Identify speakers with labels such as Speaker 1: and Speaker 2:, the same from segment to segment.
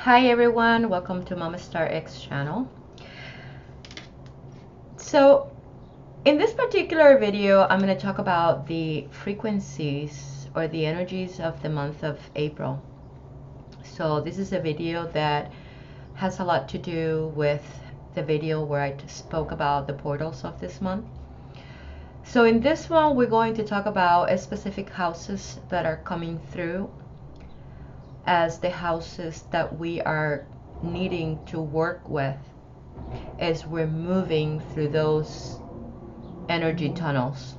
Speaker 1: Hi everyone, welcome to Mama Star X channel. So in this particular video, I'm going to talk about the frequencies or the energies of the month of April. So this is a video that has a lot to do with the video where I spoke about the portals of this month. So in this one, we're going to talk about specific houses that are coming through as the houses that we are needing to work with as we're moving through those energy tunnels.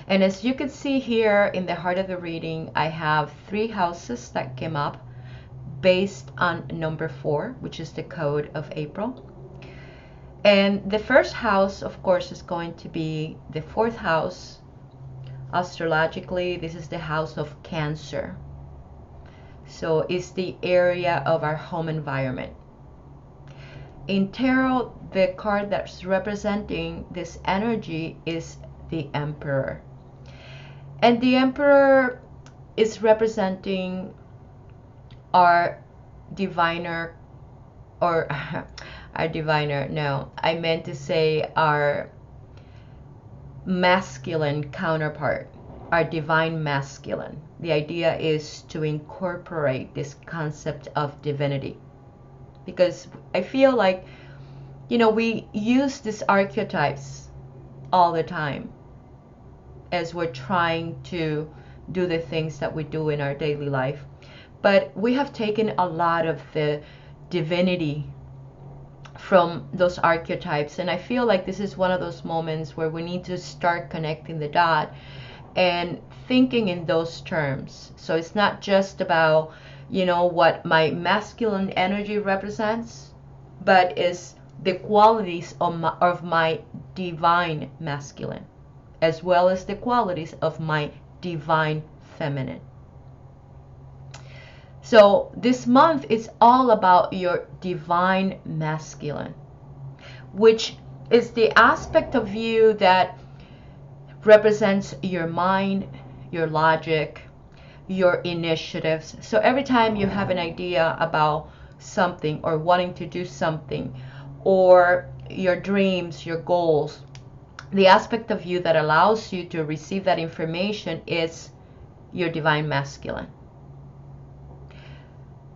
Speaker 1: And as you can see here in the heart of the reading, I have 3 houses that came up based on number 4, which is the code of April. And the first house, of course, is going to be the 4th house. Astrologically, this is the house of Cancer. So it's the area of our home environment. In tarot, the card that's representing this energy is the Emperor. And the Emperor is representing our diviner, or our diviner, no, I meant to say our masculine counterpart, our divine masculine. The idea is to incorporate this concept of divinity. Because I feel like, we use these archetypes all the time as we're trying to do the things that we do in our daily life. But we have taken a lot of the divinity from those archetypes. And I feel like this is one of those moments where we need to start connecting the dot and thinking in those terms. So it's not just about what my masculine energy represents, but is the qualities of my divine masculine, as well as the qualities of my divine feminine. So this month is all about your divine masculine, which is the aspect of you that represents your mind, your logic, your initiatives. So every time you have an idea about something or wanting to do something, or your dreams, your goals, the aspect of you that allows you to receive that information is your divine masculine.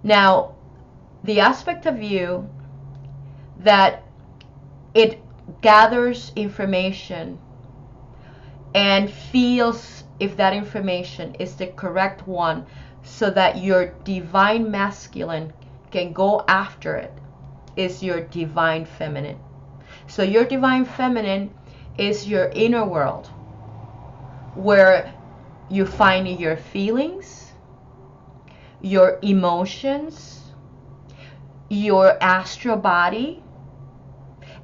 Speaker 1: Now, the aspect of you that it gathers information and feels if that information is the correct one, so that your divine masculine can go after it, is your divine feminine. So your divine feminine is your inner world, where you find your feelings, your emotions, your astral body,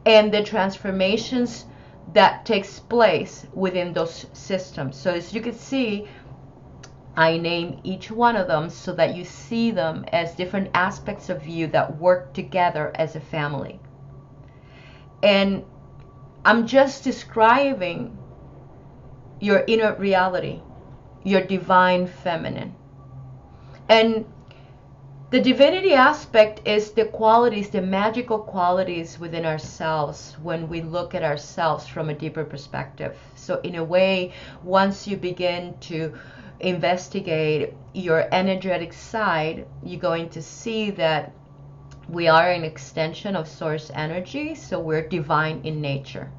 Speaker 1: and the transformations that takes place within those systems. So as you can see, I name each one of them so that you see them as different aspects of you that work together as a family. And I'm just describing your inner reality, your divine feminine. And the divinity aspect is the qualities, the magical qualities within ourselves when we look at ourselves from a deeper perspective. So in a way, once you begin to investigate your energetic side, you're going to see that we are an extension of source energy, so we're divine in nature.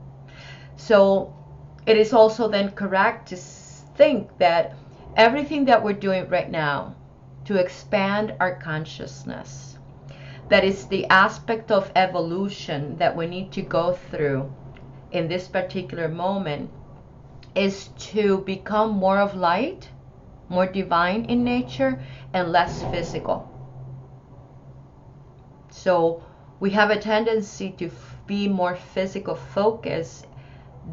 Speaker 1: So it is also then correct to think that everything that we're doing right now to expand our consciousness, that is the aspect of evolution that we need to go through in this particular moment, is to become more of light, more divine in nature, and less physical. So we have a tendency to be more physical focused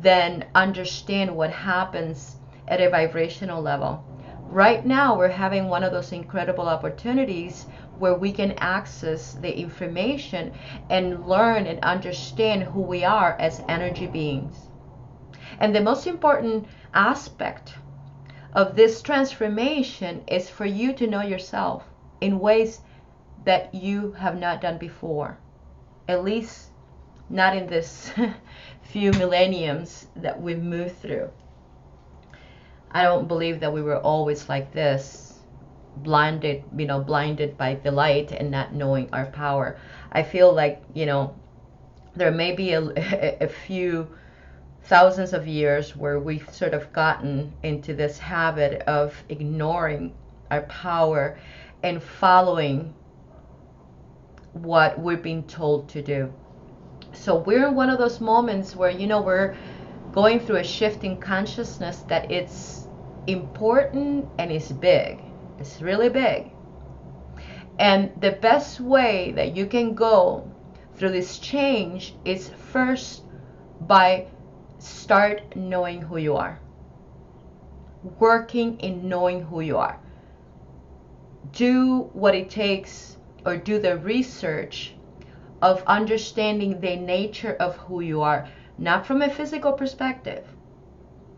Speaker 1: than understand what happens at a vibrational level. Right now, we're having one of those incredible opportunities where we can access the information and learn and understand who we are as energy beings. And the most important aspect of this transformation is for you to know yourself in ways that you have not done before, at least not in this few millenniums that we've moved through. I don't believe that we were always like this, blinded by the light and not knowing our power. I feel like, there may be a few thousands of years where we've sort of gotten into this habit of ignoring our power and following what we're being told to do. So we're in one of those moments where, we're going through a shift in consciousness that it's important and it's big. It's really big. And the best way that you can go through this change is first by start knowing who you are. Working in knowing who you are. Do what it takes, or do the research of understanding the nature of who you are, not from a physical perspective,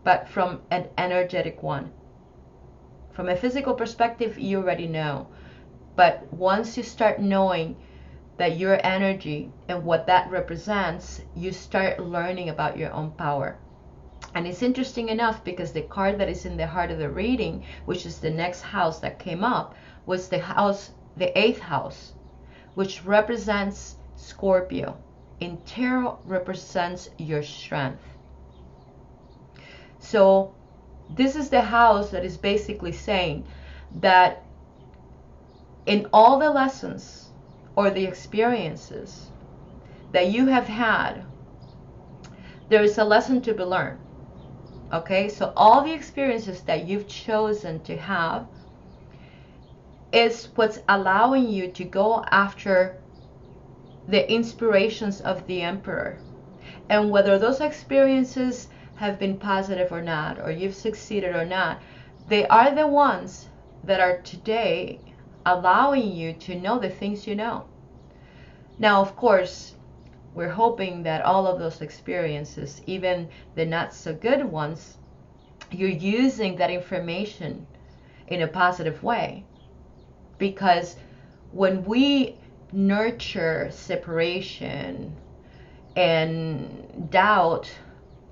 Speaker 1: but from an energetic one. From a physical perspective, you already know. But once you start knowing that your energy and what that represents, you start learning about your own power. And it's interesting enough because the card that is in the heart of the reading, which is the next house that came up, was the 8th house, which represents Scorpio. In tarot represents your strength. So this is the house that is basically saying that in all the lessons or the experiences that you have had, there is a lesson to be learned. Okay, so all the experiences that you've chosen to have is what's allowing you to go after the inspirations of the Emperor. And whether those experiences have been positive or not, or you've succeeded or not, they are the ones that are today allowing you to know the things you know. Now, of course, we're hoping that all of those experiences, even the not so good ones, you're using that information in a positive way. Because when we nurture separation and doubt,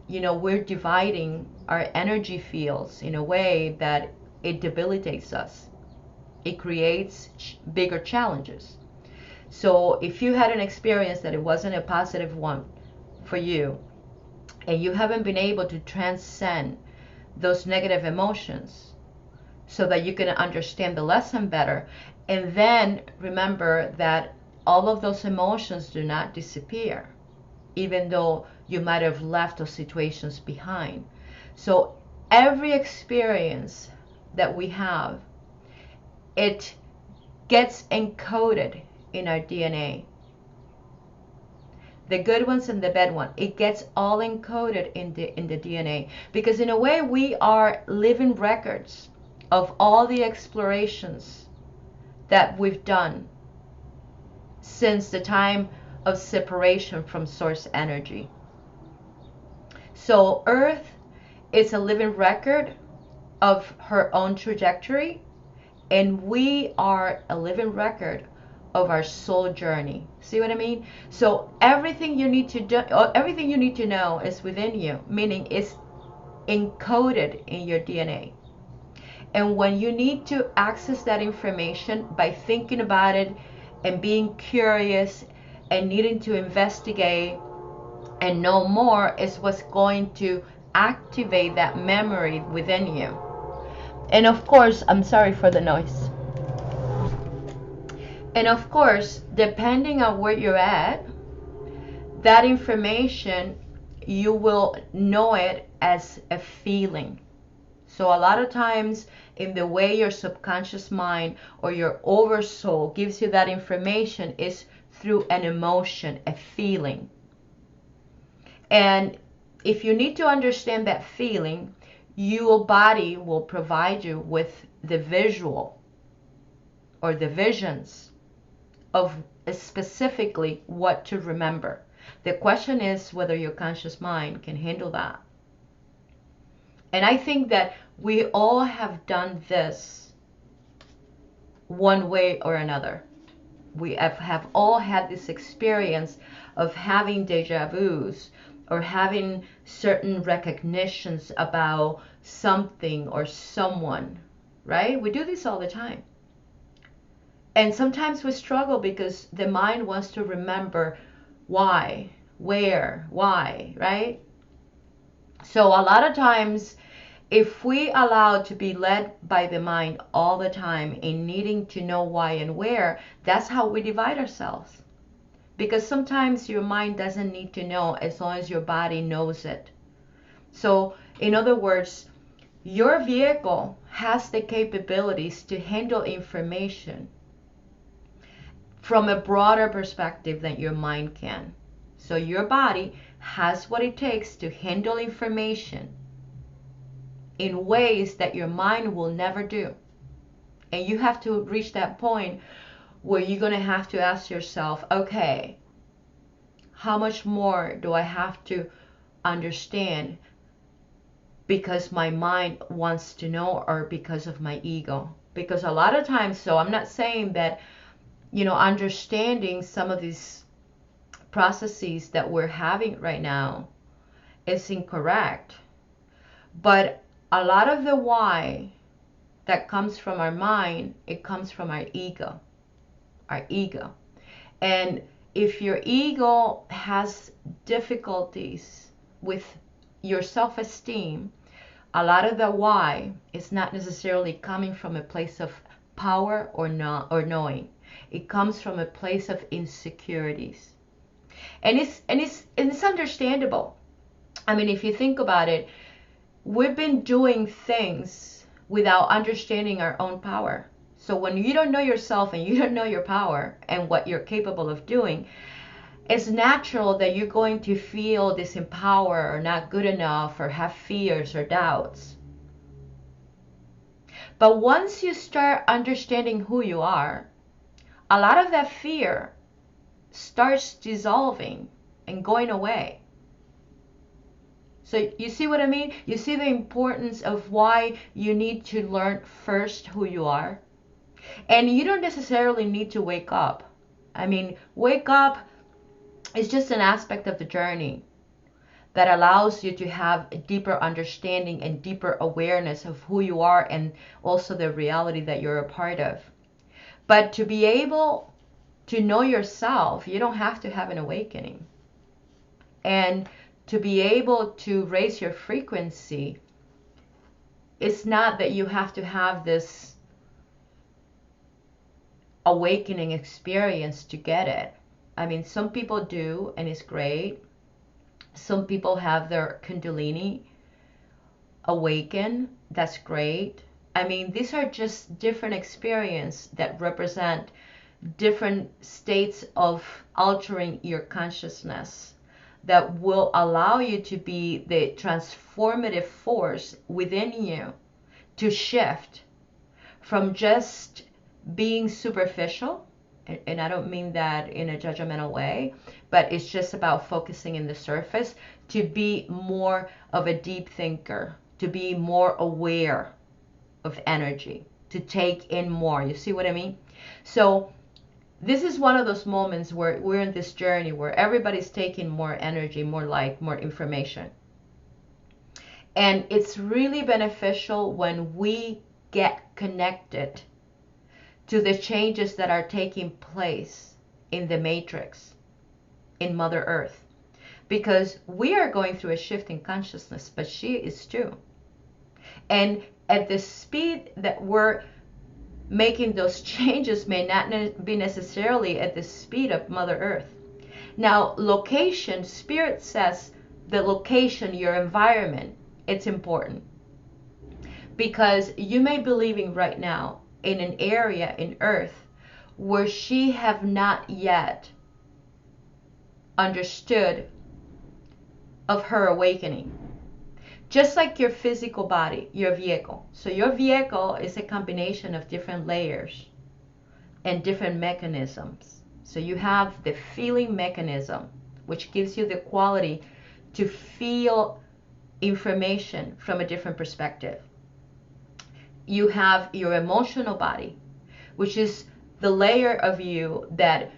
Speaker 1: we're dividing our energy fields in a way that it debilitates us. It creates bigger challenges. So if you had an experience that it wasn't a positive one for you, and you haven't been able to transcend those negative emotions so that you can understand the lesson better, and then remember that all of those emotions do not disappear, even though you might have left those situations behind. So every experience that we have, it gets encoded in our DNA. The good ones and the bad ones, it gets all encoded in the DNA. Because in a way, we are living records of all the explorations that we've done since the time of separation from source energy. So Earth is a living record of her own trajectory, and we are a living record of our soul journey. See what I mean? So everything you need to do, everything you need to know is within you, meaning it's encoded in your DNA. And when you need to access that information by thinking about it and being curious and needing to investigate and know more, is what's going to activate that memory within you. And of course, I'm sorry for the noise. And of course, depending on where you're at, that information, you will know it as a feeling. So a lot of times, in the way your subconscious mind or your oversoul gives you that information is through an emotion, a feeling. And if you need to understand that feeling, your body will provide you with the visual or the visions of specifically what to remember. The question is whether your conscious mind can handle that. And I think that we all have done this one way or another. We have all had this experience of having deja vus or having certain recognitions about something or someone, right? We do this all the time. And sometimes we struggle because the mind wants to remember why, where, why, right? So a lot of times, if we allow to be led by the mind all the time in needing to know why and where, that's how we divide ourselves. Because sometimes your mind doesn't need to know as long as your body knows it. So, in other words, your vehicle has the capabilities to handle information from a broader perspective than your mind can. So your body has what it takes to handle information in ways that your mind will never do. And you have to reach that point where you're going to have to ask yourself, okay, how much more do I have to understand because my mind wants to know, or because of my ego? Because a lot of times, so I'm not saying that, understanding some of these processes that we're having right now is incorrect. But a lot of the why that comes from our mind, it comes from our ego. Our ego. And if your ego has difficulties with your self-esteem, a lot of the why is not necessarily coming from a place of power or knowing. It comes from a place of insecurities. And it's understandable. I mean, if you think about it, we've been doing things without understanding our own power. So when you don't know yourself and you don't know your power and what you're capable of doing, it's natural that you're going to feel disempowered or not good enough or have fears or doubts. But once you start understanding who you are, a lot of that fear starts dissolving and going away. So you see what I mean? You see the importance of why you need to learn first who you are? And you don't necessarily need to wake up. I mean, wake up is just an aspect of the journey that allows you to have a deeper understanding and deeper awareness of who you are and also the reality that you're a part of. But to be able to know yourself, you don't have to have an awakening. And to be able to raise your frequency, it's not that you have to have this awakening experience to get it. I mean, some people do, and it's great. Some people have their Kundalini awaken. That's great. I mean, these are just different experiences that represent different states of altering your consciousness that will allow you to be the transformative force within you to shift from just being superficial, and I don't mean that in a judgmental way, but it's just about focusing in the surface, to be more of a deep thinker, to be more aware of energy, to take in more. You see what I mean? So this is one of those moments where we're in this journey where everybody's taking more energy, more light, more information. And it's really beneficial when we get connected to the changes that are taking place in the matrix, in Mother Earth. Because we are going through a shift in consciousness, but she is too. And at the speed that we're making those changes may not be necessarily at the speed of Mother Earth. Now, location, Spirit says the location, your environment, it's important. Because you may be living right now in an area in Earth where she have not yet understood of her awakening. Just like your physical body, your vehicle. So your vehicle is a combination of different layers and different mechanisms. So you have the feeling mechanism, which gives you the quality to feel information from a different perspective. You have your emotional body, which is the layer of you that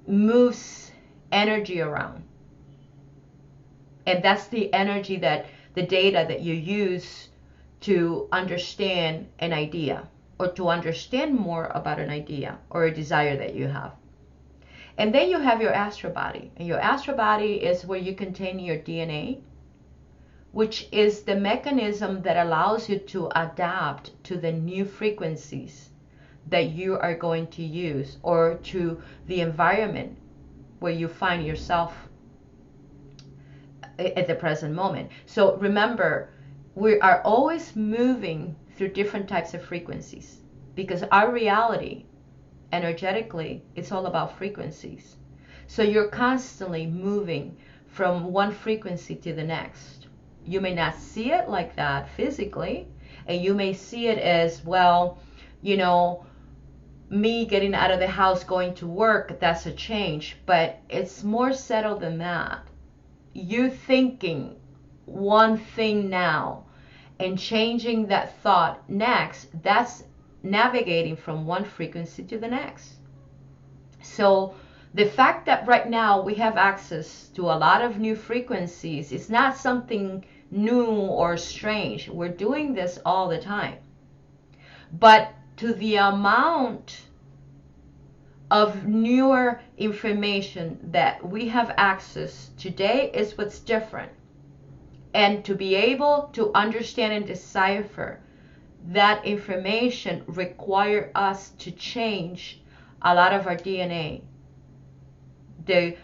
Speaker 1: moves energy around. And that's the energy that the data that you use to understand an idea, or to understand more about an idea or a desire that you have. And then you have your astral body. And your astral body is where you contain your DNA, which is the mechanism that allows you to adapt to the new frequencies that you are going to use, or to the environment where you find yourself at the present moment. So remember, we are always moving through different types of frequencies, because our reality energetically, it's all about frequencies. So you're constantly moving from one frequency to the next. You may not see it like that physically, and you may see it as, well, you know, me getting out of the house, going to work, that's a change. But it's more settled than that. You thinking one thing now and changing that thought next, that's navigating from one frequency to the next. So the fact that right now we have access to a lot of new frequencies is not something new or strange. We're doing this all the time. But to the amount of newer information that we have access today is what's different. And to be able to understand and decipher that information require us to change a lot of our DNA, the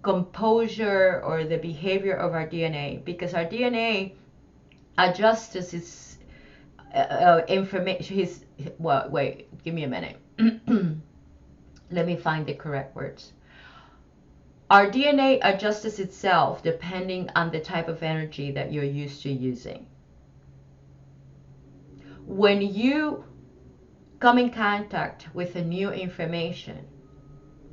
Speaker 1: composure or the behavior of our DNA, because our DNA adjusts its information. Well, wait, give me a minute. Let me find the correct words. Our DNA adjusts itself depending on the type of energy that you're used to using. When you come in contact with a new information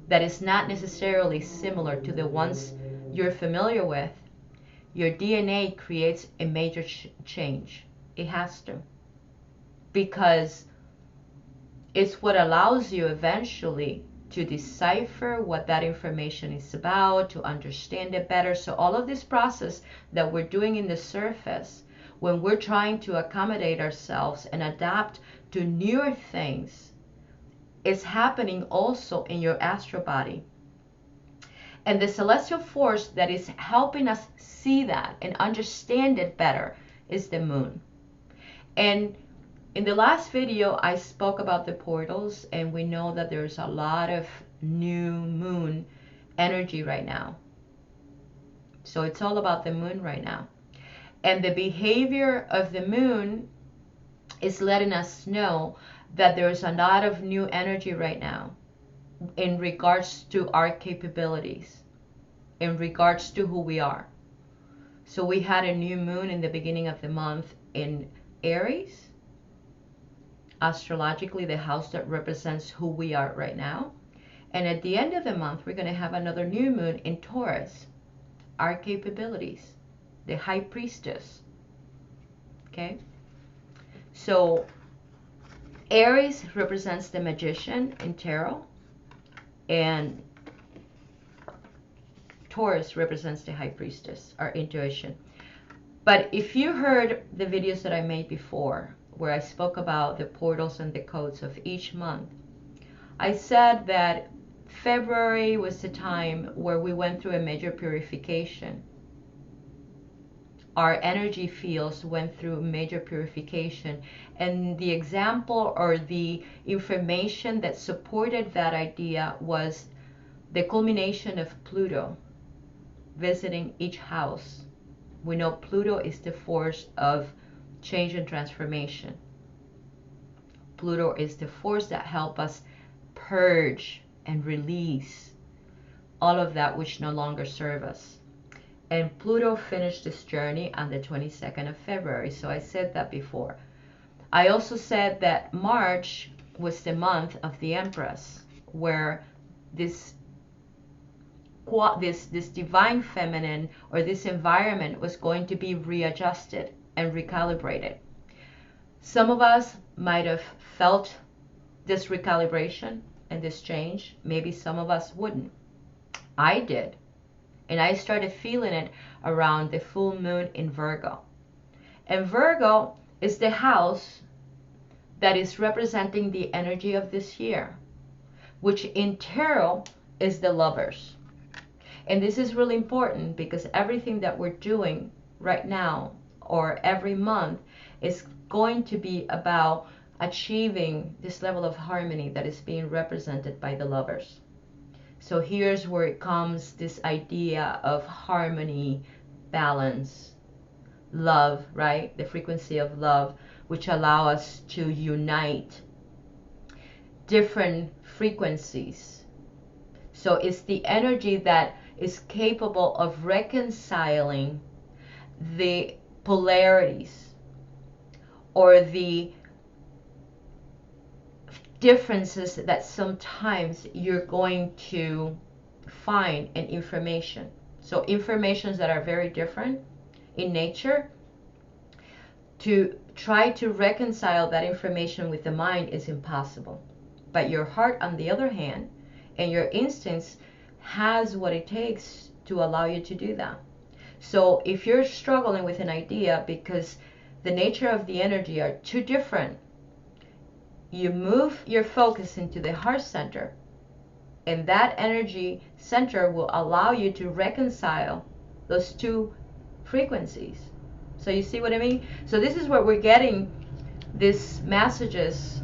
Speaker 1: that is not necessarily similar to the ones you're familiar with, your DNA creates a major change. It has to. Because it's what allows you eventually to decipher what that information is about, to understand it better. So all of this process that we're doing in the surface, when we're trying to accommodate ourselves and adapt to newer things, is happening also in your astral body. And the celestial force that is helping us see that and understand it better is the moon. And in the last video, I spoke about the portals, and we know that there's a lot of new moon energy right now. So it's all about the moon right now. And the behavior of the moon is letting us know that there's a lot of new energy right now in regards to our capabilities, in regards to who we are. So we had a new moon in the beginning of the month in Aries, astrologically the house that represents who we are right now. And at the end of the month, we're going to have another new moon in Taurus, our capabilities, the high priestess. Okay? So Aries represents the magician in tarot, and Taurus represents the high priestess, our intuition. But if you heard the videos that I made before, where I spoke about the portals and the codes of each month, I said that February was the time where we went through a major purification. Our energy fields went through major purification, and the example or the information that supported that idea was the culmination of Pluto visiting each house. We know Pluto is the force of change and transformation. Pluto is the force that helps us purge and release all of that which no longer serves us. And Pluto finished this journey on the 22nd of February. So I said that before. I also said that March was the month of the Empress, where this divine feminine, or this environment, was going to be readjusted and recalibrated. Some of us might have felt this recalibration and this change. Maybe some of us wouldn't. I did. And I started feeling it around the full moon in Virgo. And Virgo is the house that is representing the energy of this year, which in tarot is the Lovers. And this is really important because everything that we're doing right now or every month is going to be about achieving this level of harmony that is being represented by the Lovers. So here's where it comes, this idea of harmony, balance, love, right? The frequency of love, which allow us to unite different frequencies. So it's the energy that is capable of reconciling the polarities or the differences that sometimes you're going to find in information. So informations that are very different in nature, to try to reconcile that information with the mind is impossible. But your heart, on the other hand, and your instincts has what it takes to allow you to do that. So if you're struggling with an idea because the nature of the energy are too different, you move your focus into the heart center, and that energy center will allow you to reconcile those two frequencies. So you see what I mean? So this is where we're getting these messages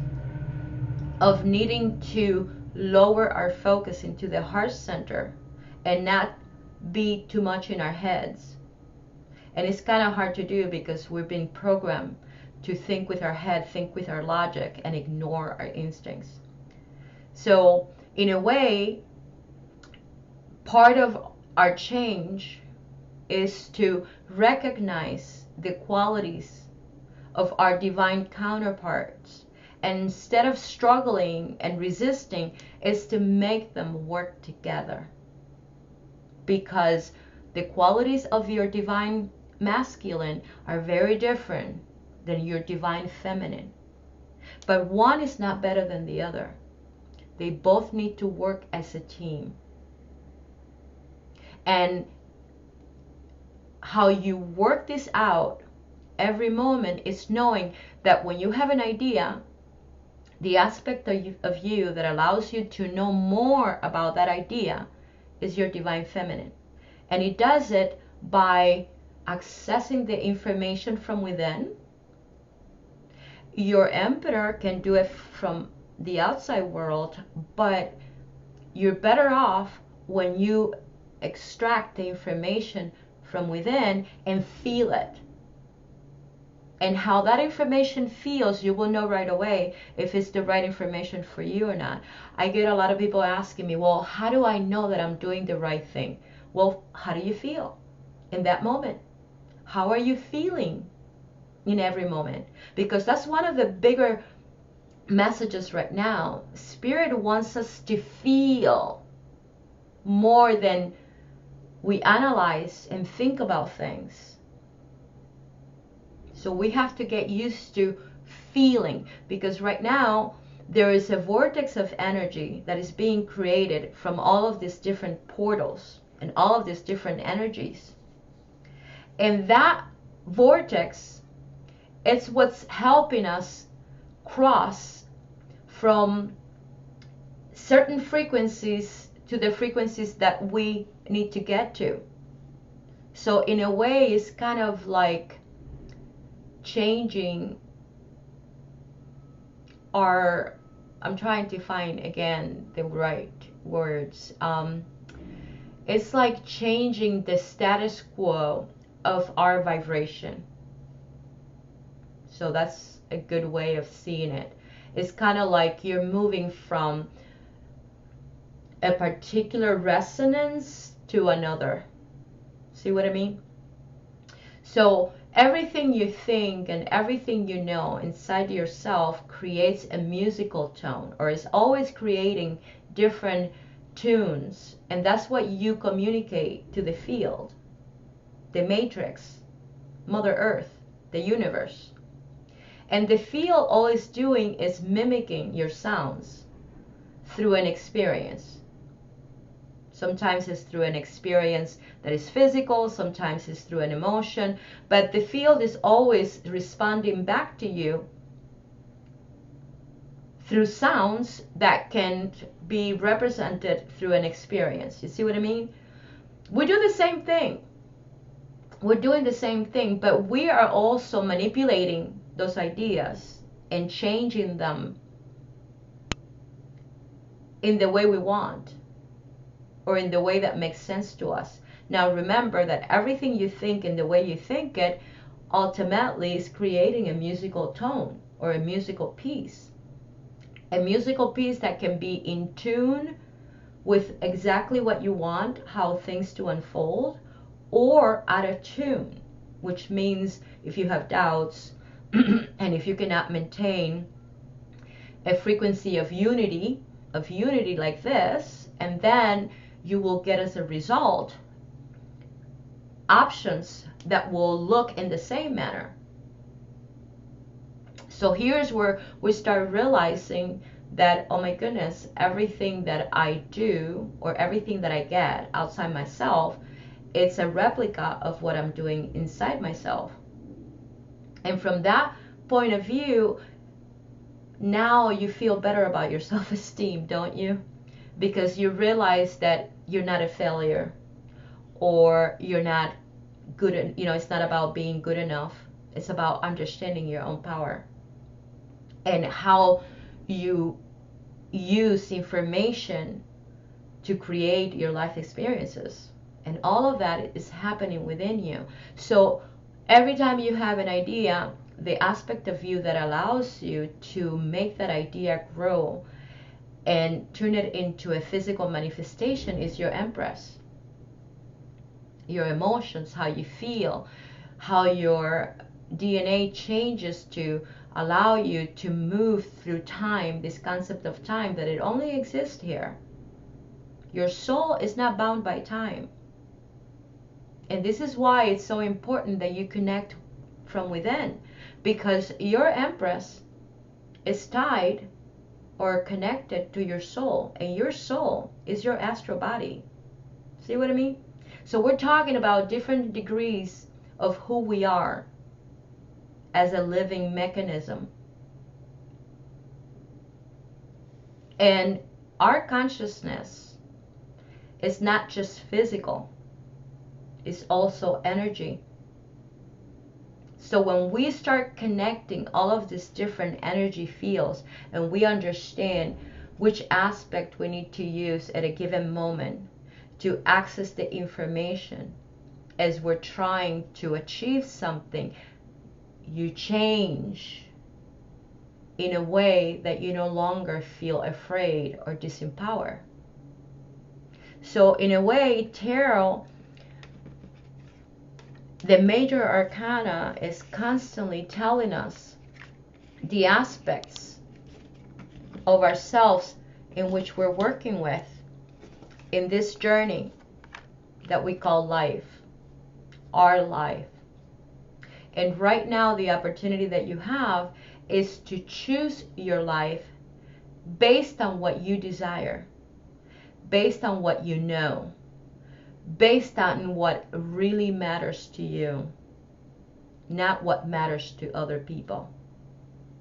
Speaker 1: of needing to lower our focus into the heart center and not be too much in our heads. And it's kind of hard to do because we've been programmed to think with our head, think with our logic, and ignore our instincts. So in a way, part of our change is to recognize the qualities of our divine counterparts, and instead of struggling and resisting, is to make them work together, because the qualities of your divine masculine are very different than your divine feminine, but one is not better than the other. They both need to work as a team. And how you work this out every moment is knowing that when you have an idea, the aspect of you that allows you to know more about that idea is your divine feminine. And it does it by accessing the information from within. Your emperor can do it from the outside world, but you're better off when you extract the information from within and feel it. And how that information feels, you will know right away if it's the right information for you or not. I get a lot of people asking me, well, how do I know that I'm doing the right thing? Well, how do you feel in that moment? How are you feeling in every moment? Because that's one of the bigger messages right now. Spirit wants us to feel more than we analyze and think about things. So we have to get used to feeling, because right now there is a vortex of energy that is being created from all of these different portals and all of these different energies. And that vortex, it's what's helping us cross from certain frequencies to the frequencies that we need to get to. So in a way, it's kind of like changing our, I'm trying to find again the right words. It's like changing the status quo of our vibration. So that's a good way of seeing it. It's kind of like you're moving from a particular resonance to another. See what I mean? So everything you think and everything you know inside yourself creates a musical tone, or is always creating different tunes, and that's what you communicate to the field, the matrix, Mother Earth, the universe. And the field, all it's doing is mimicking your sounds through an experience. Sometimes it's through an experience that is physical, sometimes it's through an emotion, but the field is always responding back to you through sounds that can be represented through an experience. You see what I mean? We do the same thing. We're doing the same thing, but we are also manipulating those ideas and changing them in the way we want, or in the way that makes sense to us. Now remember that everything you think and the way you think it ultimately is creating a musical tone or a musical piece. A musical piece that can be in tune with exactly what you want, how things to unfold, or out of tune, which means if you have doubts and if you cannot maintain a frequency of unity like this, and then you will get as a result options that will look in the same manner. So here's where we start realizing that, oh my goodness, everything that I do or everything that I get outside myself, it's a replica of what I'm doing inside myself. And from that point of view, now you feel better about your self-esteem, don't you? Because you realize that you're not a failure, or you're not good, it's not about being good enough. It's about understanding your own power and how you use information to create your life experiences. And all of that is happening within you. So every time you have an idea, the aspect of you that allows you to make that idea grow and turn it into a physical manifestation is your Empress. Your emotions, how you feel, how your DNA changes to allow you to move through time, this concept of time, that it only exists here. Your soul is not bound by time. And this is why it's so important that you connect from within, because your Empress is tied or connected to your soul, and your soul is your astral body. See what I mean? So we're talking about different degrees of who we are as a living mechanism. And our consciousness is not just physical, it's also energy. So when we start connecting all of these different energy fields, and we understand which aspect we need to use at a given moment to access the information as we're trying to achieve something, you change in a way that you no longer feel afraid or disempowered. So in a way, tarot, the major arcana, is constantly telling us the aspects of ourselves in which we're working with in this journey that we call life, our life. And right now, the opportunity that you have is to choose your life based on what you desire, based on what you know, based on what really matters to you, not what matters to other people.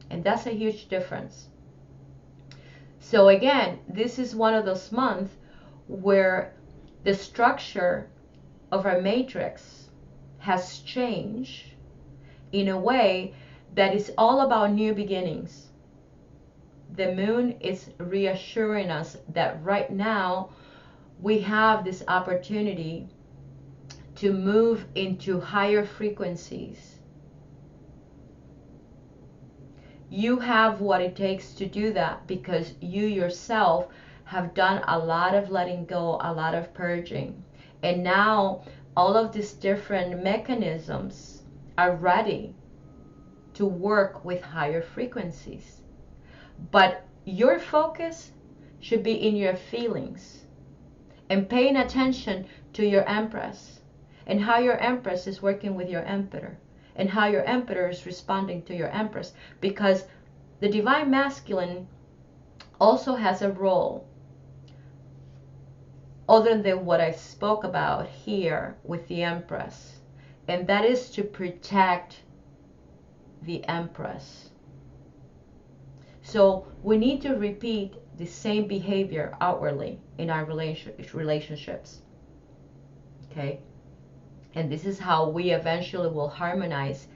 Speaker 1: And that's a huge difference. So again, this is one of those months where the structure of our matrix has changed in a way that is all about new beginnings. The moon is reassuring us that right now we have this opportunity to move into higher frequencies. You have what it takes to do that, because you yourself have done a lot of letting go, a lot of purging. And now all of these different mechanisms are ready to work with higher frequencies. But your focus should be in your feelings and paying attention to your Empress and how your Empress is working with your Emperor and how your emperor is responding to your empress, because the divine masculine also has a role other than what I spoke about here with the empress, and that is to protect the empress. So we need to repeat the same behavior outwardly in our relationships. Okay? And this is how we eventually will harmonize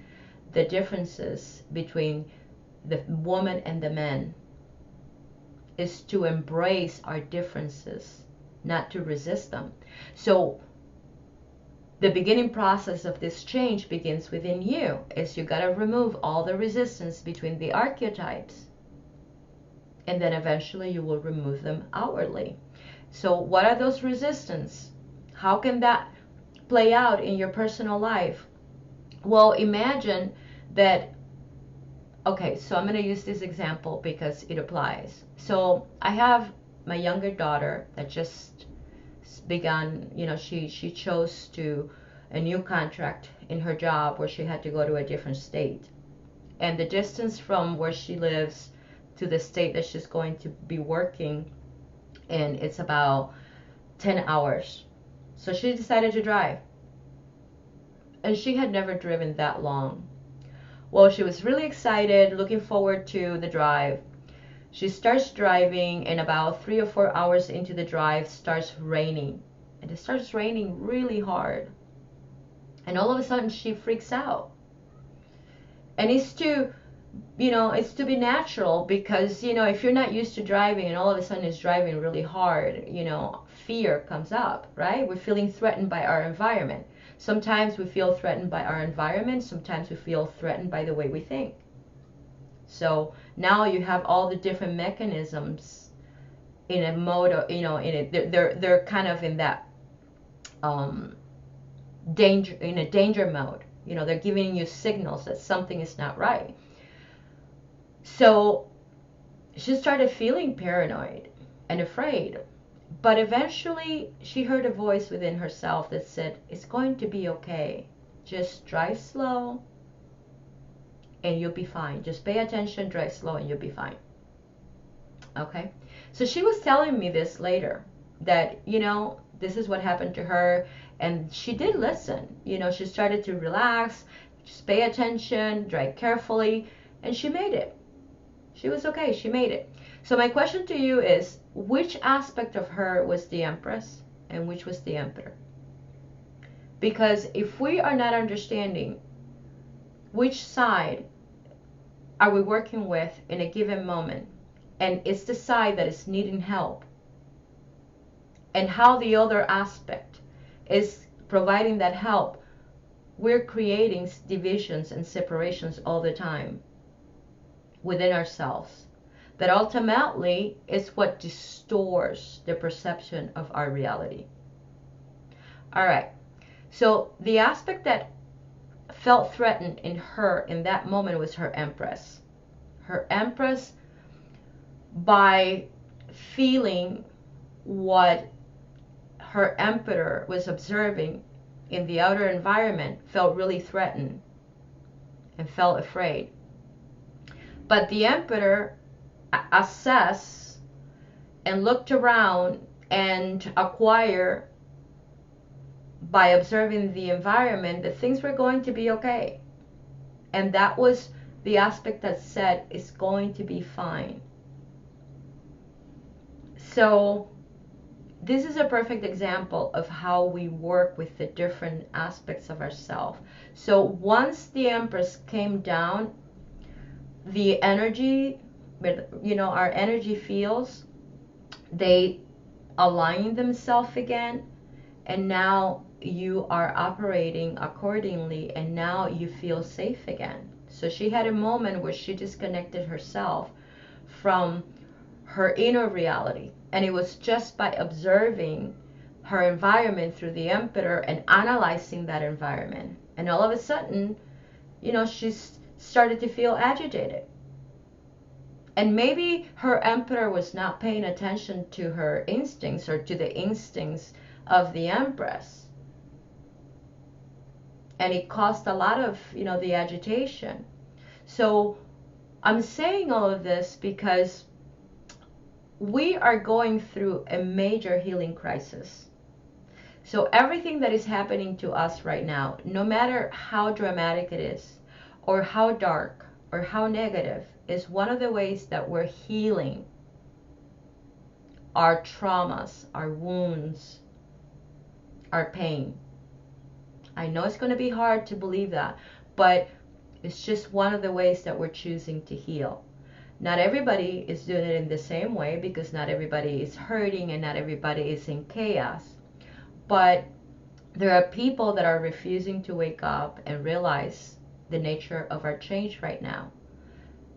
Speaker 1: the differences between the woman and the man, is to embrace our differences, not to resist them. So the beginning process of this change begins within you, is you got to remove all the resistance between the archetypes, and then eventually you will remove them outwardly. So what are those resistance? How can that play out in your personal life? Well, imagine that, okay, so I'm going to use this example because it applies. So I have my younger daughter that just began, she chose to a new contract in her job where she had to go to a different state. And the distance from where she lives to the state that she's going to be working in, it's about 10 hours. So she decided to drive. And she had never driven that long. Well, she was really excited, looking forward to the drive. She starts driving, and about 3 or 4 hours into the drive, starts raining. And it starts raining really hard. And all of a sudden she freaks out. And it's to be natural, because, if you're not used to driving and all of a sudden it's driving really hard, fear comes up, right? We're feeling threatened by our environment. Sometimes we feel threatened by our environment. Sometimes we feel threatened by the way we think. So now you have all the different mechanisms in a mode of, they're kind of in that danger mode. They're giving you signals that something is not right. So she started feeling paranoid and afraid. But eventually she heard a voice within herself that said, it's going to be okay. Just drive slow and you'll be fine. Just pay attention, drive slow, and you'll be fine. Okay? So she was telling me this later, that, this is what happened to her. And she did listen. She started to relax, just pay attention, drive carefully, and she made it. She was okay. She made it. So my question to you is, which aspect of her was the Empress and which was the Emperor? Because if we are not understanding which side are we working with in a given moment, and it's the side that is needing help, and how the other aspect is providing that help, we're creating divisions and separations all the time within ourselves. That ultimately is what distorts the perception of our reality. All right. So the aspect that felt threatened in her in that moment was her Empress. Her Empress, by feeling what her Emperor was observing in the outer environment, felt really threatened and felt afraid. But the Emperor assessed and looked around and acquired, by observing the environment, that things were going to be okay. And that was the aspect that said it's going to be fine. So this is a perfect example of how we work with the different aspects of ourselves. So once the Empress came down, the energy, our energy fields, they align themselves again, and now you are operating accordingly, and now you feel safe again. So she had a moment where she disconnected herself from her inner reality, and it was just by observing her environment through the Emperor and analyzing that environment, and all of a sudden, she started to feel agitated. And maybe her Emperor was not paying attention to her instincts or to the instincts of the Empress. and it caused a lot of, the agitation. So I'm saying all of this because we are going through a major healing crisis. So everything that is happening to us right now, no matter how dramatic it is, or how dark, or how negative, is one of the ways that we're healing our traumas, our wounds, our pain. I know it's going to be hard to believe that, but it's just one of the ways that we're choosing to heal. Not everybody is doing it in the same way, because not everybody is hurting and not everybody is in chaos. But there are people that are refusing to wake up and realize the nature of our change right now.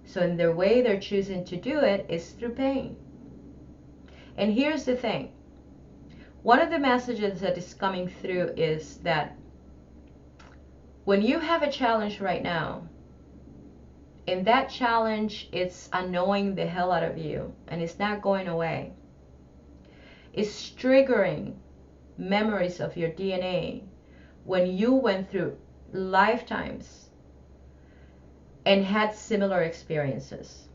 Speaker 1: So in their way they're choosing to do it is through pain. And here's the thing. One of the messages that is coming through is that when you have a challenge right now, and that challenge, it's annoying the hell out of you and it's not going away, it's triggering memories of your DNA when you went through lifetimes and had similar experiences.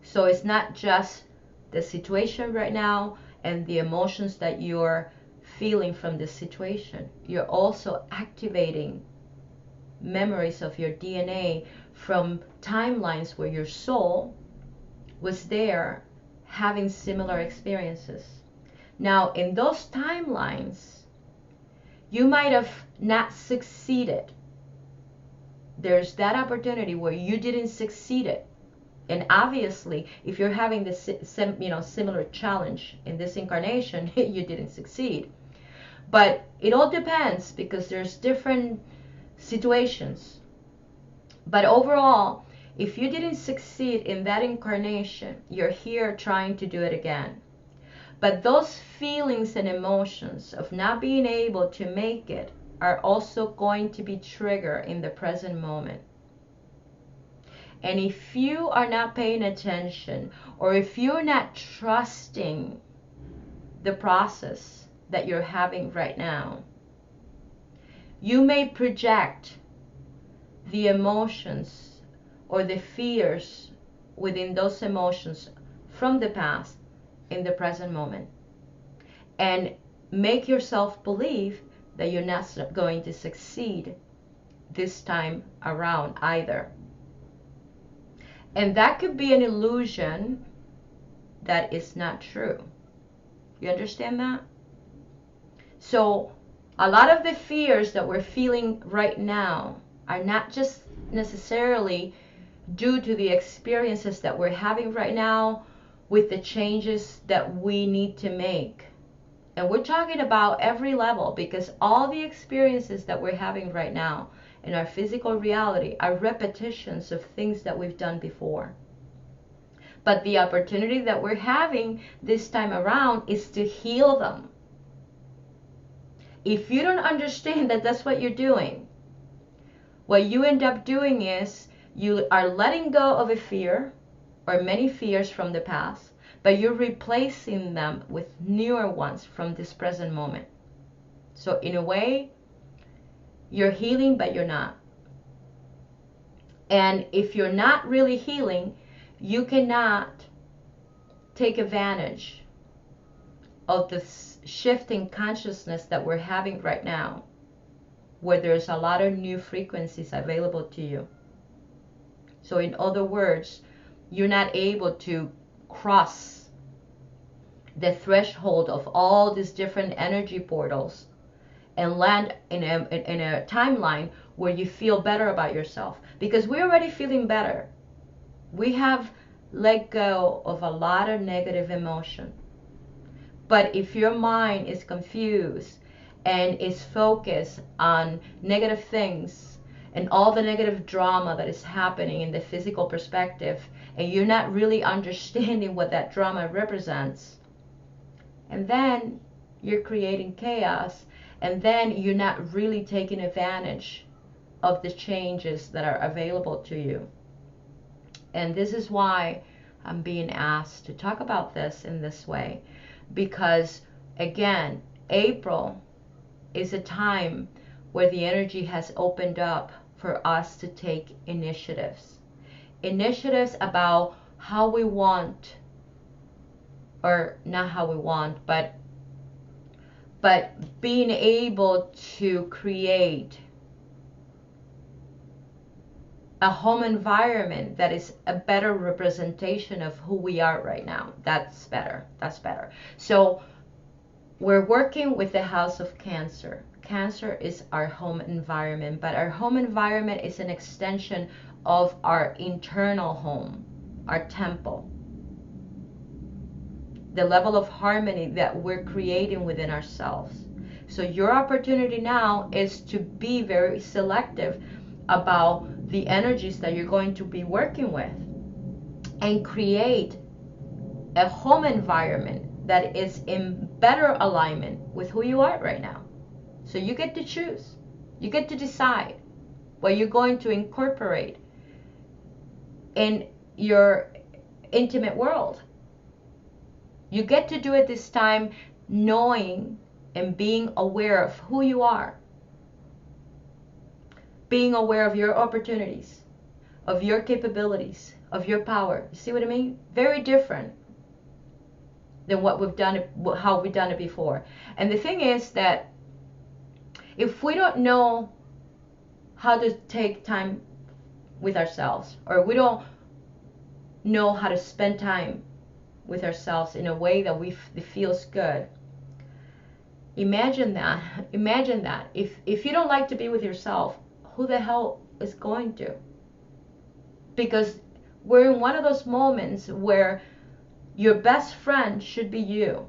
Speaker 1: So it's not just the situation right now and the emotions that you're feeling from the situation. You're also activating memories of your DNA from timelines where your soul was there having similar experiences. Now, in those timelines, you might have not succeeded. There's that opportunity where you didn't succeed it. And obviously, if you're having this similar challenge in this incarnation, you didn't succeed. But it all depends, because there's different situations. But overall, if you didn't succeed in that incarnation, you're here trying to do it again. But those feelings and emotions of not being able to make it are also going to be triggered in the present moment. And if you are not paying attention, or if you're not trusting the process that you're having right now, you may project the emotions or the fears within those emotions from the past in the present moment, and make yourself believe that you're not going to succeed this time around either. And that could be an illusion that is not true. You understand that? So a lot of the fears that we're feeling right now are not just necessarily due to the experiences that we're having right now with the changes that we need to make. And we're talking about every level, because all the experiences that we're having right now in our physical reality are repetitions of things that we've done before. But the opportunity that we're having this time around is to heal them. If you don't understand that that's what you're doing, what you end up doing is you are letting go of a fear or many fears from the past, but you're replacing them with newer ones from this present moment. So in a way, you're healing, but you're not. And if you're not really healing, you cannot take advantage of this shifting consciousness that we're having right now, where there's a lot of new frequencies available to you. So in other words, you're not able to cross the threshold of all these different energy portals and land in a timeline where you feel better about yourself, because we're already feeling better. We have let go of a lot of negative emotion. But if your mind is confused and is focused on negative things and all the negative drama that is happening in the physical perspective, and you're not really understanding what that drama represents, and then you're creating chaos, and then you're not really taking advantage of the changes that are available to you. And this is why I'm being asked to talk about this in this way, because again, April is a time where the energy has opened up for us to take initiatives. Initiatives about how we want, or not how we want, but being able to create a home environment that is a better representation of who we are right now. That's better. That's better. So we're working with the House of Cancer. Cancer is our home environment, but our home environment is an extension of our internal home, our temple, the level of harmony that we're creating within ourselves. So your opportunity now is to be very selective about the energies that you're going to be working with, and create a home environment that is in better alignment with who you are right now. So you get to choose. You get to decide what you're going to incorporate in your intimate world. You get to do it this time knowing and being aware of who you are. Being aware of your opportunities, of your capabilities, of your power. You see what I mean? Very different than what we've done, how we've done it before. And the thing is that if we don't know how to take time with ourselves, or we don't know how to spend time with ourselves in a way that it feels good, imagine that. Imagine that. If you don't like to be with yourself, who the hell is going to? Because we're in one of those moments where your best friend should be you.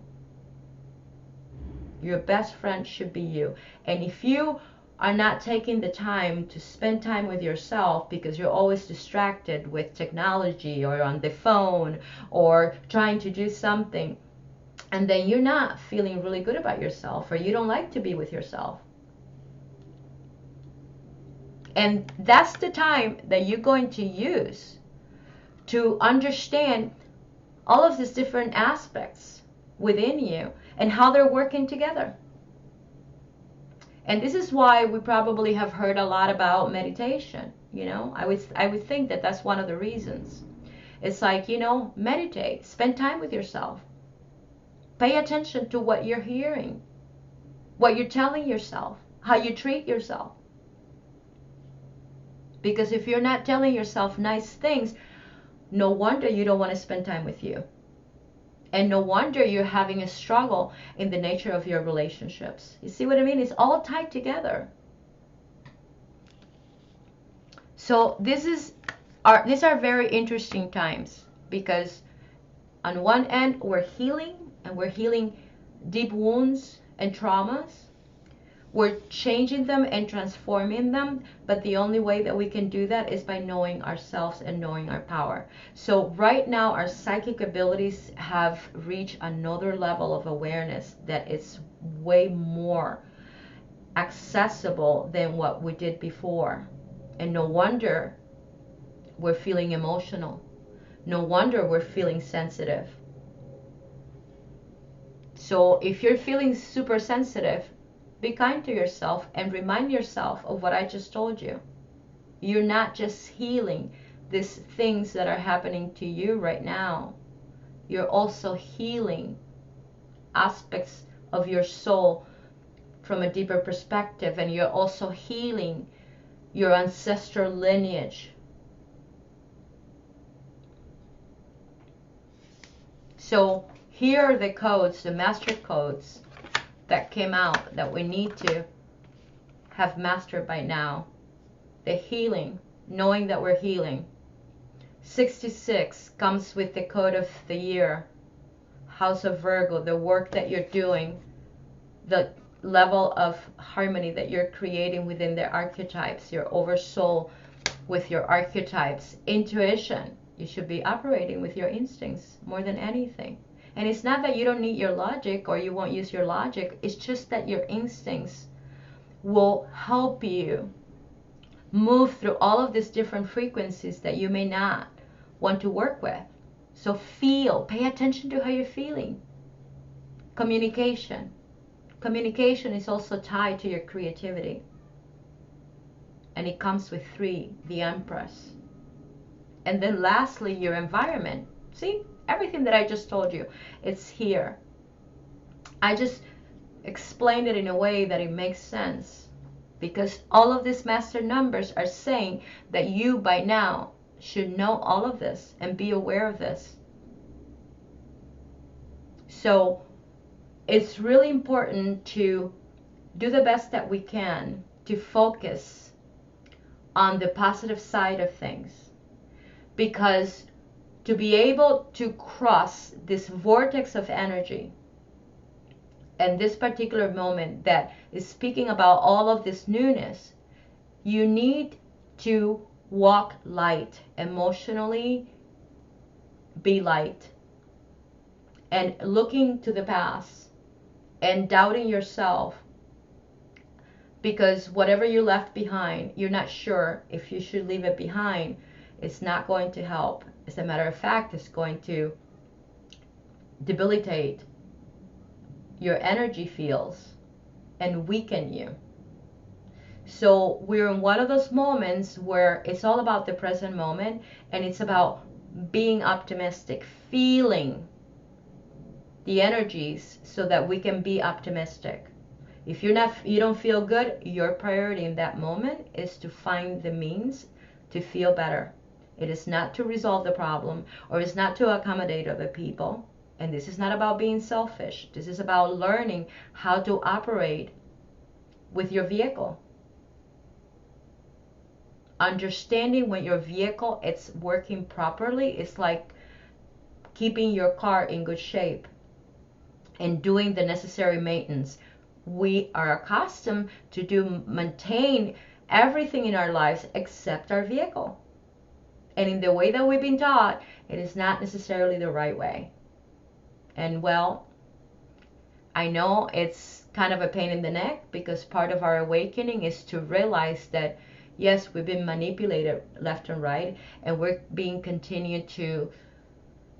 Speaker 1: Your best friend should be you. And if you are not taking the time to spend time with yourself because you're always distracted with technology or on the phone or trying to do something, and then you're not feeling really good about yourself, or you don't like to be with yourself, and that's the time that you're going to use to understand all of these different aspects within you and how they're working together. And this is why we probably have heard a lot about meditation. You know, I would think that that's one of the reasons. It's like, you know, meditate, spend time with yourself, pay attention to what you're hearing, what you're telling yourself, how you treat yourself. Because if you're not telling yourself nice things, no wonder you don't want to spend time with you. And no wonder you're having a struggle in the nature of your relationships. You see what I mean? It's all tied together. So these are very interesting times, because on one end we're healing, and we're healing deep wounds and traumas. We're changing them and transforming them, but the only way that we can do that is by knowing ourselves and knowing our power. So right now our psychic abilities have reached another level of awareness that is way more accessible than what we did before. And no wonder we're feeling emotional. No wonder we're feeling sensitive. So if you're feeling super sensitive, be kind to yourself and remind yourself of what I just told you. You're not just healing these things that are happening to you right now. You're also healing aspects of your soul from a deeper perspective, and you're also healing your ancestral lineage. So here are the codes, the master codes that came out that we need to have mastered by now. The healing, knowing that we're healing. 66 comes with the code of the year, House of Virgo, the work that you're doing, the level of harmony that you're creating within the archetypes, your oversoul with your archetypes. Intuition, you should be operating with your instincts more than anything. And it's not that you don't need your logic or you won't use your logic. It's just that your instincts will help you move through all of these different frequencies that you may not want to work with. So feel, pay attention to how you're feeling. Communication. Communication is also tied to your creativity. and it comes with 3, the Empress. And then lastly, your environment. See, everything that I just told you, it's here. I just explained it in a way that it makes sense, because all of these master numbers are saying that you by now should know all of this and be aware of this. So it's really important to do the best that we can to focus on the positive side of things, because to be able to cross this vortex of energy and this particular moment that is speaking about all of this newness, you need to walk light, emotionally be light, and looking to the past and doubting yourself, because whatever you left behind, you're not sure if you should leave it behind. It's not going to help. As a matter of fact, it's going to debilitate your energy fields and weaken you. So we're in one of those moments where it's all about the present moment, and it's about being optimistic, feeling the energies so that we can be optimistic. If you don't feel good, your priority in that moment is to find the means to feel better. It is not to resolve the problem, or it's not to accommodate other people. And this is not about being selfish. This is about learning how to operate with your vehicle. Understanding when your vehicle is working properly is like keeping your car in good shape and doing the necessary maintenance. We are accustomed to maintain everything in our lives except our vehicle. And in the way that we've been taught, it is not necessarily the right way. And well, I know it's kind of a pain in the neck, because part of our awakening is to realize that yes, we've been manipulated left and right, and we're being continued to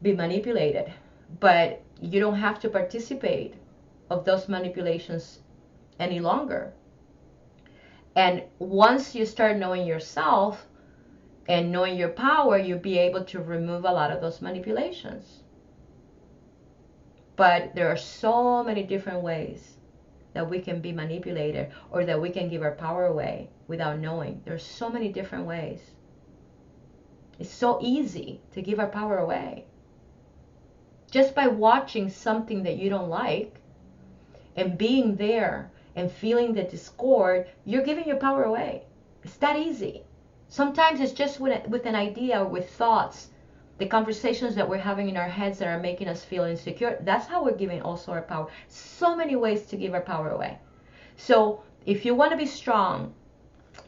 Speaker 1: be manipulated. But you don't have to participate of those manipulations any longer. And once you start knowing yourself and knowing your power, you'll be able to remove a lot of those manipulations. But there are so many different ways that we can be manipulated, or that we can give our power away without knowing. There's so many different ways. It's so easy to give our power away. Just by watching something that you don't like and being there and feeling the discord, you're giving your power away. It's that easy. Sometimes it's just with an idea or with thoughts, the conversations that we're having in our heads that are making us feel insecure. That's how we're giving also our power. So many ways to give our power away. So if you want to be strong,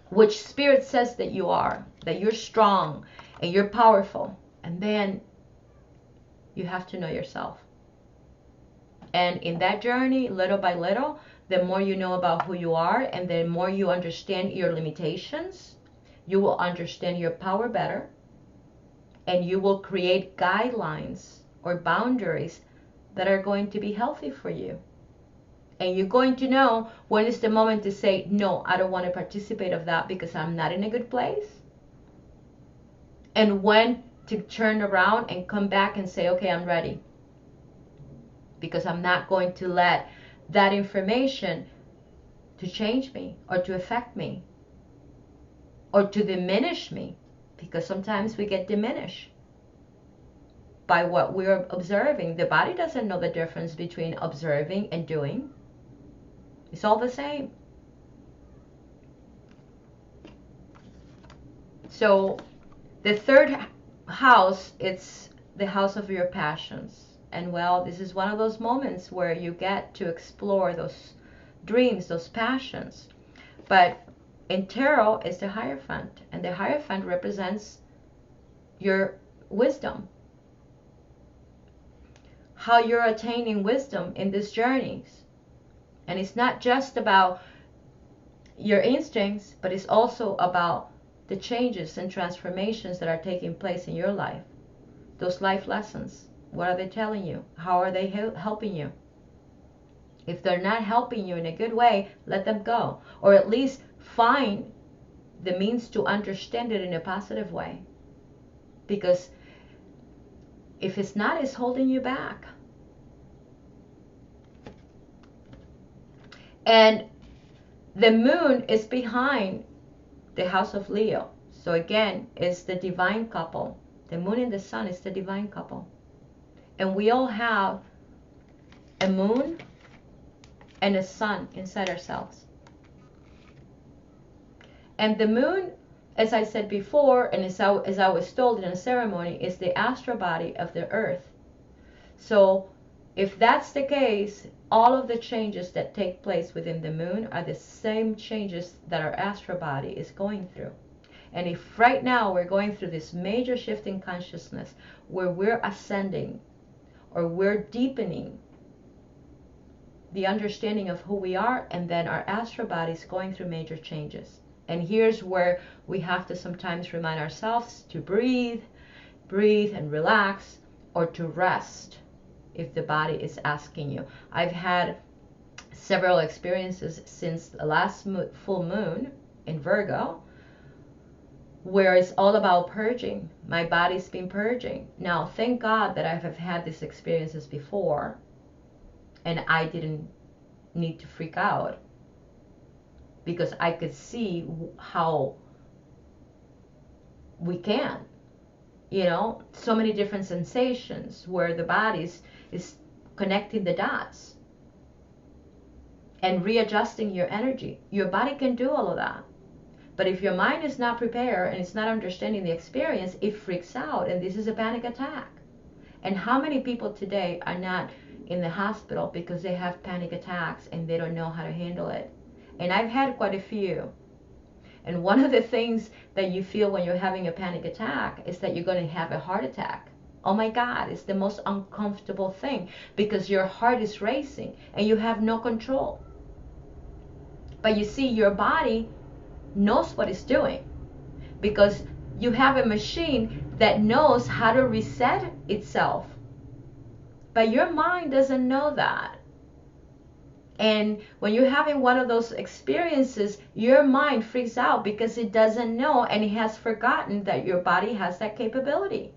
Speaker 1: which Spirit says that you are, that you're strong and you're powerful, and then you have to know yourself. And in that journey, little by little, the more you know about who you are, and the more you understand your limitations, you will understand your power better, and you will create guidelines or boundaries that are going to be healthy for you. And you're going to know when is the moment to say, no, I don't want to participate of that because I'm not in a good place. And when to turn around and come back and say, okay, I'm ready. Because I'm not going to let that information to change me or to affect me or to diminish me. Because sometimes we get diminished by what we're observing. The body doesn't know the difference between observing and doing. It's all the same. So the third house, it's the house of your passions. And well, this is one of those moments where you get to explore those dreams, those passions. But in tarot, it's the Hierophant, and the Hierophant represents your wisdom, how you're attaining wisdom in these journeys. And it's not just about your instincts, but it's also about the changes and transformations that are taking place in your life. Those life lessons, what are they telling you? How are they helping you? If they're not helping you in a good way, let them go. Or at least find the means to understand it in a positive way. Because if it's not, it's holding you back. And the moon is behind the house of Leo. So again, it's the divine couple. The moon and the sun is the divine couple. And we all have a moon and a sun inside ourselves. And the moon, as I said before, and as I was told in a ceremony, is the astral body of the earth. So if that's the case, all of the changes that take place within the moon are the same changes that our astral body is going through. And if right now we're going through this major shift in consciousness where we're ascending or we're deepening the understanding of who we are, and then our astral body is going through major changes. And here's where we have to sometimes remind ourselves to breathe and relax, or to rest if the body is asking you. I've had several experiences since the last full moon in Virgo where it's all about purging. My body's been purging. Now, thank God that I have had these experiences before and I didn't need to freak out, because I could see how we can, so many different sensations where the body is connecting the dots and readjusting your energy. Your body can do all of that. But if your mind is not prepared and it's not understanding the experience, it freaks out, and this is a panic attack. And how many people today are not in the hospital because they have panic attacks and they don't know how to handle it? And I've had quite a few. And one of the things that you feel when you're having a panic attack is that you're going to have a heart attack. Oh my God, it's the most uncomfortable thing, because your heart is racing and you have no control. But you see, your body knows what it's doing, because you have a machine that knows how to reset itself. But your mind doesn't know that. And when you're having one of those experiences, your mind freaks out because it doesn't know, and it has forgotten that your body has that capability.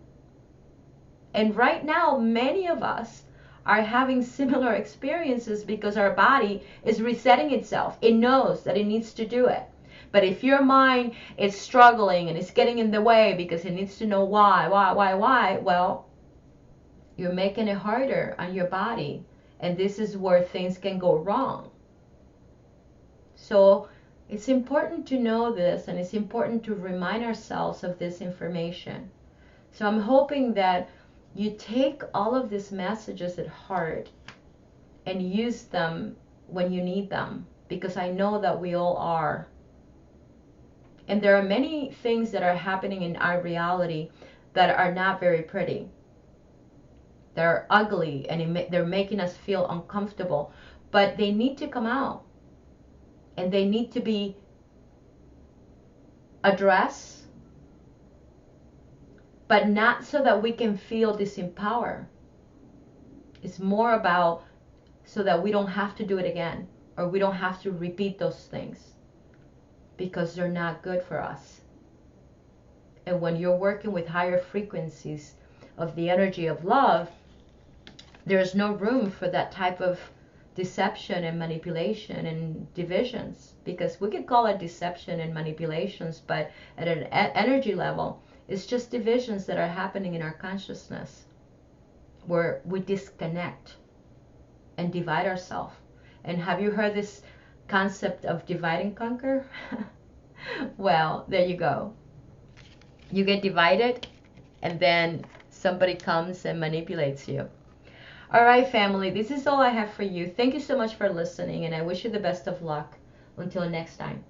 Speaker 1: And right now, many of us are having similar experiences because our body is resetting itself. It knows that it needs to do it. But if your mind is struggling and it's getting in the way because it needs to know why, well, you're making it harder on your body. And this is where things can go wrong. So it's important to know this, and it's important to remind ourselves of this information. So I'm hoping that you take all of these messages at heart and use them when you need them, because I know that we all are. And there are many things that are happening in our reality that are not very pretty. They're ugly, and they're making us feel uncomfortable, but they need to come out, and they need to be addressed, but not so that we can feel disempowered. It's more about so that we don't have to do it again, or we don't have to repeat those things, because they're not good for us. And when you're working with higher frequencies of the energy of love, there's no room for that type of deception and manipulation and divisions, because we could call it deception and manipulations, but at an energy level, it's just divisions that are happening in our consciousness where we disconnect and divide ourselves. And have you heard this concept of divide and conquer? Well, there you go. You get divided, and then somebody comes and manipulates you. All right, family, this is all I have for you. Thank you so much for listening, and I wish you the best of luck. Until next time.